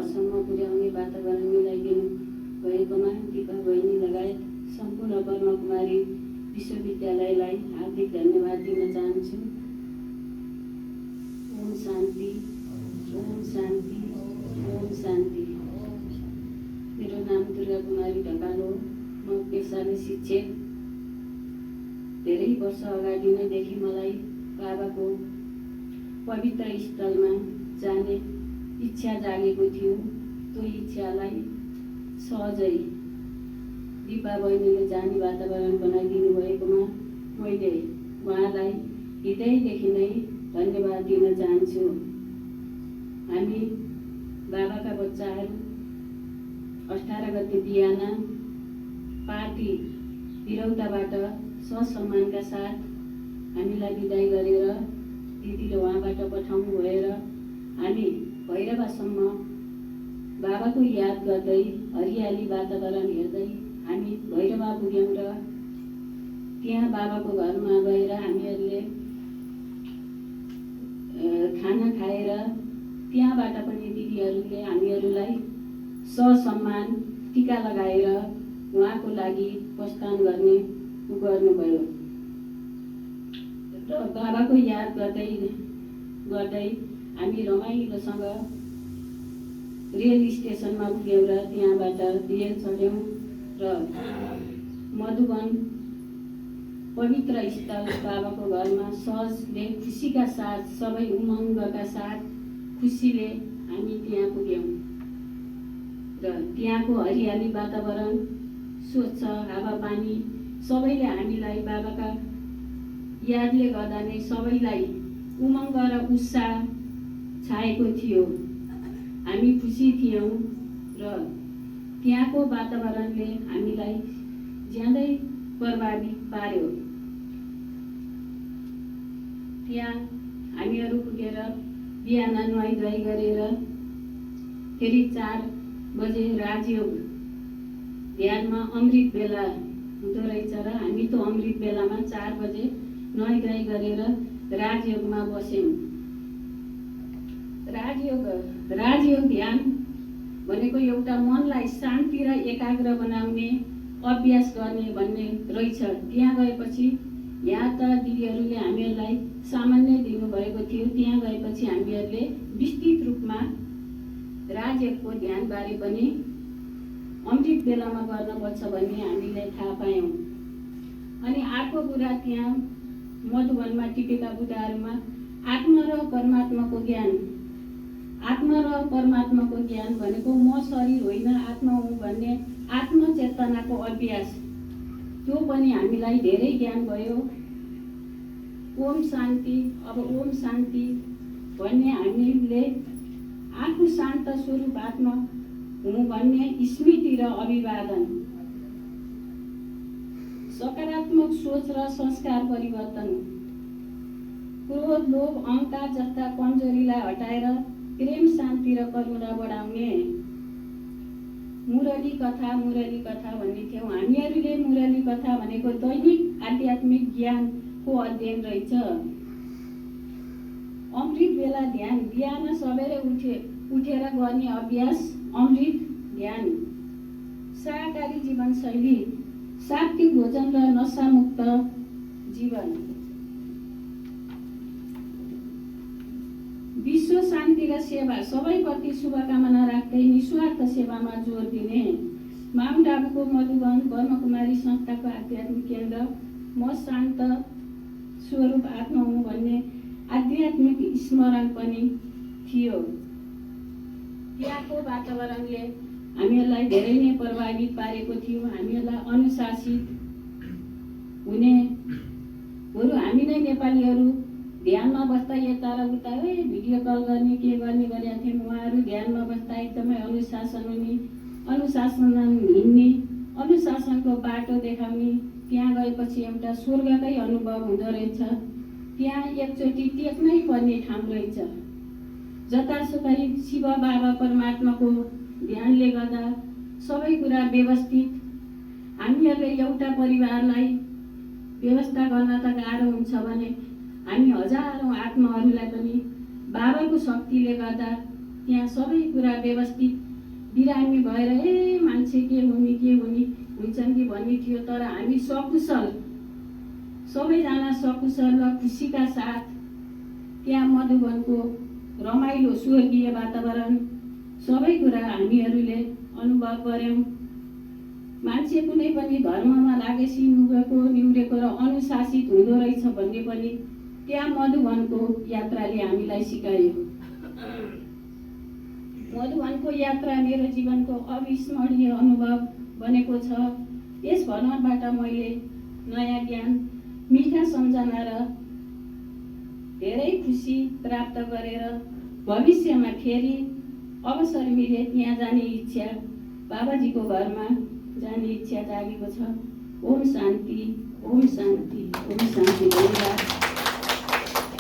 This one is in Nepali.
घरसम्म पुर्याउने वातावरण मिलाइदिनु भएकोमा दिपा बहिनी लगायत सम्पूर्ण ब्रह्मकुमारी विश्वविद्यालयलाई हार्दिक धन्यवाद दिन चाहन्छु। ओम शान्ति, ओम शान्ति, ओम शान्ति। मेरो नाम दुर्गा कुमारी ढकाल हो। म पेसाले शिक्षक। धेरै वर्ष अगाडि नैदेखि मलाई बाबाको पवित्र स्थलमा जाने इच्छा जागेको थियो। त्यो इच्छालाई सहजै दिपा बहिनीले जाने वातावरण बनाइदिनु भएकोमा मैले उहाँलाई हृदयदेखि नै धन्यवाद दिन चाहन्छु। हामी बाबाका बच्चाहरू 18 गते बिहान पार्टी हिरौटाबाट ससम्मानका साथ हामीलाई बिदाई गरेर दिदीले उहाँबाट पठाउनु भएर हामी भैरवासम्म बाबाको याद गर्दै हरियाली वातावरण हेर्दै हामी भैरवा पुग्यौँ र त्यहाँ बाबाको घरमा गएर हामीहरूले खाना खाएर त्यहाँबाट पनि दिदीहरूले हामीहरूलाई ससम्मान टीका लगाएर उहाँको लागि प्रस्थान गर्नुभयो र बाबाको याद गर्दै गर्दै हामी रमाइलोसँग रेल स्टेसनमा पुग्यौँ र त्यहाँबाट रेल चढ्यौँ र मधुवन पवित्र स्थल बाबाको घरमा सहजले खुसीका साथ सबै उमङ्गका साथ खुसीले हामी त्यहाँ पुग्यौँ र त्यहाँको हरियाली वातावरण, स्वच्छ हावापानी सबैले हामीलाई बाबाका यादले गर्दा नै सबैलाई उमङ्ग र उत्साह छाएको थियो। हामी खुसी थियौँ र त्यहाँको वातावरणले हामीलाई ज्यादै प्रभावित पार्यो। त्यहाँ हामीहरू पुगेर बिहान नुहाइधुवाइ गरेर फेरि 4 बजे राजयोग ध्यानमा अमृत बेला हुँदो रहेछ र हामी त अमृत बेलामा 4 बजे नुहाइधुवाइ गरेर राजयोगमा बस्यौँ। राजयोग ध्यान भनेको एउटा मनलाई शान्ति र एकाग्र बनाउने अभ्यास गर्ने भन्ने रहेछ। त्यहाँ गएपछि यहाँ त दिदीहरूले हामीहरूलाई सामान्य दिनुभएको थियो। त्यहाँ गएपछि हामीहरूले विस्तृत रूपमा राजयोगको ध्यानबारे पनि अमृत बेलामा गर्नुपर्छ भन्ने हामीले थाहा पायौँ। अनि अर्को कुरा, त्यहाँ मधुवनमा टिकेका बुढाहरूमा आत्मा र परमात्माको ज्ञान भनेको म शरीर होइन आत्मा हुँ भन्ने आत्मचेतनाको अभ्यास, त्यो पनि हामीलाई धेरै ज्ञान भयो। ओम शान्ति। अब ओम शान्ति भन्ने हामीले आफू शान्त स्वरूप आत्मा हुँ भन्ने स्मृति र अभिवादन, सकारात्मक सोच र संस्कार परिवर्तन, क्रोध लोभ अहंकार जस्ता कमजोरीलाई हटाएर प्रेम शान्ति र करुणा बढाउने। मुरली कथा भन्ने थियौँ हामीहरूले। मुरली कथा भनेको दैनिक आध्यात्मिक ज्ञानको अध्ययन रहेछ। अमृत बेला ध्यान, बिहान सबेरै उठेर गर्ने अभ्यास अमृत ध्यान। शाकाहारी जीवनशैली, सात्विक भोजन र नशामुक्त जीवन। विश्व शान्ति र सेवा, सबैप्रति शुभकामना राख्दै निस्वार्थ सेवामा जोड दिने। माउन्ट आबुको मधुवन ब्रह्मकुमारी संस्थाको आध्यात्मिक केन्द्र म शान्त स्वरूप आत्मा हुँ भन्ने आध्यात्मिक स्मरण पनि थियो। त्यहाँको वातावरणले हामीहरूलाई धेरै नै प्रभावित पारेको थियो। हामीहरूलाई अनुशासित हुने, बरु हामी नै नेपालीहरू ध्यानमा बस्दा यता र उता भिडियो कल गर्ने के गर्ने गरेका थियौँ। उहाँहरू ध्यानमा बस्दा एकदमै अनुशासन हुने, अनुशासनमा हिँड्ने, अनुशासनको बाटो देखाउने। त्यहाँ गएपछि एउटा स्वर्गकै अनुभव हुँदो रहेछ। त्यहाँ एकचोटि टेक्नै पर्ने ठाउँ रहेछ। जतासुकै शिव बाबा परमात्माको ध्यानले गर्दा सबै कुरा व्यवस्थित। हामीहरूले एउटा परिवारलाई व्यवस्था गर्न त गाह्रो हुन्छ भने हामी हजारौँ आत्माहरूलाई पनि बाबाको शक्तिले गर्दा त्यहाँ सबै कुरा व्यवस्थित बिरामी भएर मान्छे के हुने हुन्छन् कि भन्ने थियो। तर हामी सकुशल, सबैजना सकुशल र खुसीका साथ त्यहाँ मधुवनको रमाइलो स्वर्गीय वातावरण सबै कुरा हामीहरूले अनुभव गऱ्यौँ। मान्छे कुनै पनि धर्ममा लागेपछि निउरेको र अनुशासित हुँदो रहेछ भन्ने पनि त्यहाँ मधुवनको यात्राले हामीलाई सिकायो। मधुवनको यात्रा मेरो जीवनको अविस्मरणीय अनुभव बनेको छ। यस भ्रमणबाट मैले नयाँ ज्ञान, मिठा सम्झना र धेरै खुसी प्राप्त गरेर भविष्यमा फेरि अवसर मिले त्यहाँ जाने इच्छा, बाबाजीको घरमा जाने इच्छा जागेको छ। ओम शान्ति, ओम शान्ति, ओम शान्ति। धन्यवाद।